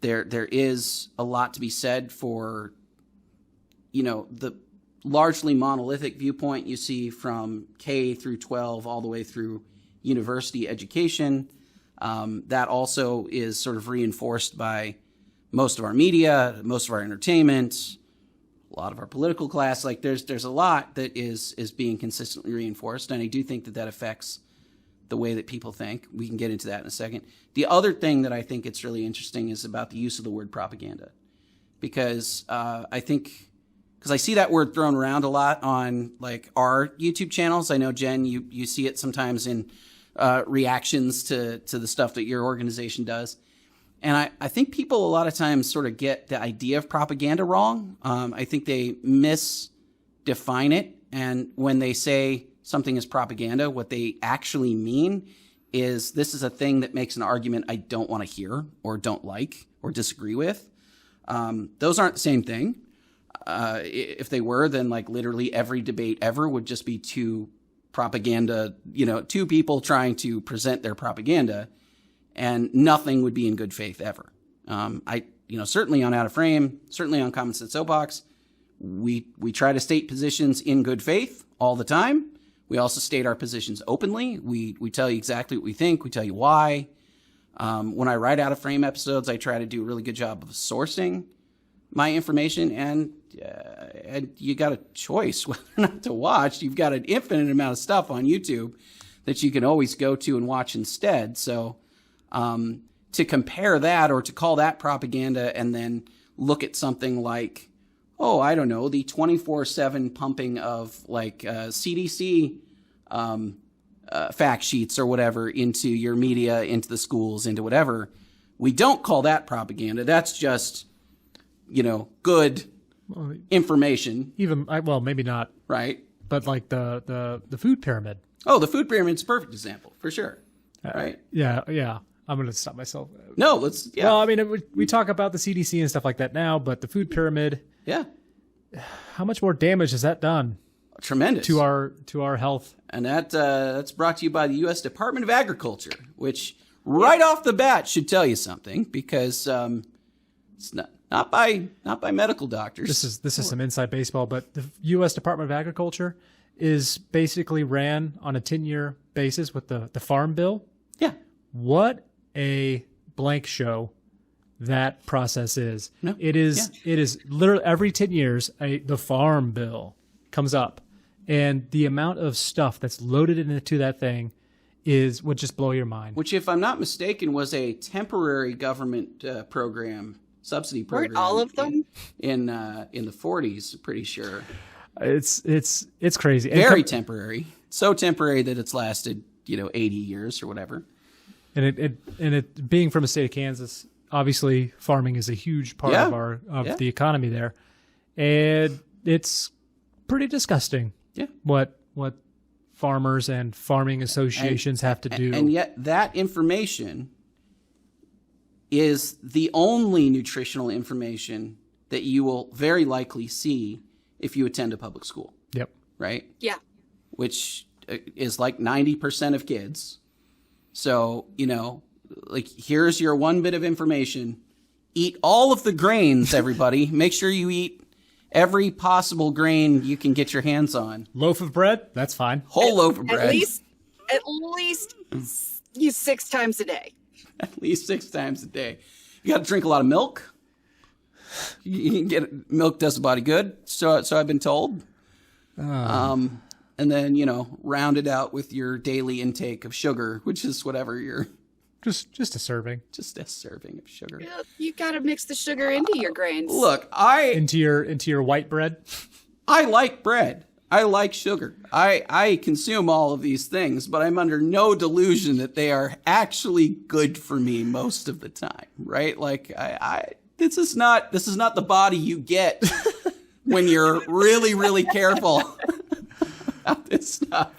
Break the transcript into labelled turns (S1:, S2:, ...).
S1: There is a lot to be said for, the largely monolithic viewpoint you see from K through 12 all the way through university education. That also is sort of reinforced by most of our media, most of our entertainment, a lot of our political class. Like there's a lot that is being consistently reinforced, and I do think that affects the way that people think. We can get into that in a second. The other thing that I think it's really interesting is about the use of the word propaganda, because I see that word thrown around a lot on like our YouTube channels. I know, Jen, you see it sometimes in reactions to the stuff that your organization does. And I think people a lot of times sort of get the idea of propaganda wrong. I think they misdefine it. And when they say something is propaganda, what they actually mean is this is a thing that makes an argument I don't want to hear or don't like or disagree with. Those aren't the same thing. If they were, then like literally every debate ever would just be two people trying to present their propaganda, and nothing would be in good faith ever. Certainly on Out of Frame, certainly on Common Sense Soapbox, we try to state positions in good faith all the time. We also state our positions openly. We tell you exactly what we think. We tell you why. When I write Out of Frame episodes, I try to do a really good job of sourcing my information, and you got a choice whether or not to watch. You've got an infinite amount of stuff on YouTube that you can always go to and watch instead. So to compare that or to call that propaganda and then look at something like, the 24/7 pumping of like CDC fact sheets or whatever into your media, into the schools, into whatever, we don't call that propaganda. That's just, good information.
S2: Maybe not.
S1: Right.
S2: But like the food pyramid.
S1: Oh, the food pyramid's a perfect example, for sure. Right.
S2: Yeah. I'm going to stop myself.
S1: No, let's. Yeah.
S2: Well, I mean, we talk about the CDC and stuff like that now, but the food pyramid.
S1: Yeah.
S2: How much more damage has that done?
S1: Tremendous
S2: to our health.
S1: And that's brought to you by the U.S. Department of Agriculture, which right off the bat should tell you something, because it's not by medical doctors.
S2: This is some inside baseball, but the U.S. Department of Agriculture is basically ran on a 10-year basis with the Farm Bill.
S1: Yeah.
S2: What a blank show that process is.
S1: No.
S2: It is literally every 10 years the Farm Bill comes up, and the amount of stuff that's loaded into that thing would just blow your mind.
S1: Which, if I'm not mistaken, was a temporary government subsidy program.
S3: Weren't all of them
S1: in the 40s? Pretty sure.
S2: It's crazy.
S1: Very temporary. So temporary that it's lasted 80 years or whatever.
S2: And it being from the state of Kansas, obviously farming is a huge part of the economy there, and it's pretty disgusting.
S1: Yeah.
S2: What farmers and farming associations have to do.
S1: And yet that information is the only nutritional information that you will very likely see if you attend a public school.
S2: Yep.
S1: Right?
S3: Yeah.
S1: Which is like 90% of kids. So, like, here's your one bit of information. Eat all of the grains, everybody. Make sure you eat every possible grain you can get your hands on.
S2: Loaf of bread? That's fine.
S1: Whole loaf of bread.
S3: At least 6 times a day.
S1: At least 6 times a day. You got to drink a lot of milk. You can get milk does the body good. So I've been told. And then, round it out with your daily intake of sugar, which is whatever you're...
S2: Just a serving.
S1: Just a serving of sugar.
S3: Yeah, you got to mix the sugar into your grains.
S1: Look,
S2: into your white bread?
S1: I like bread. I like sugar. I consume all of these things, but I'm under no delusion that they are actually good for me most of the time, right? Like, this is not the body you get when you're really, really careful about this stuff.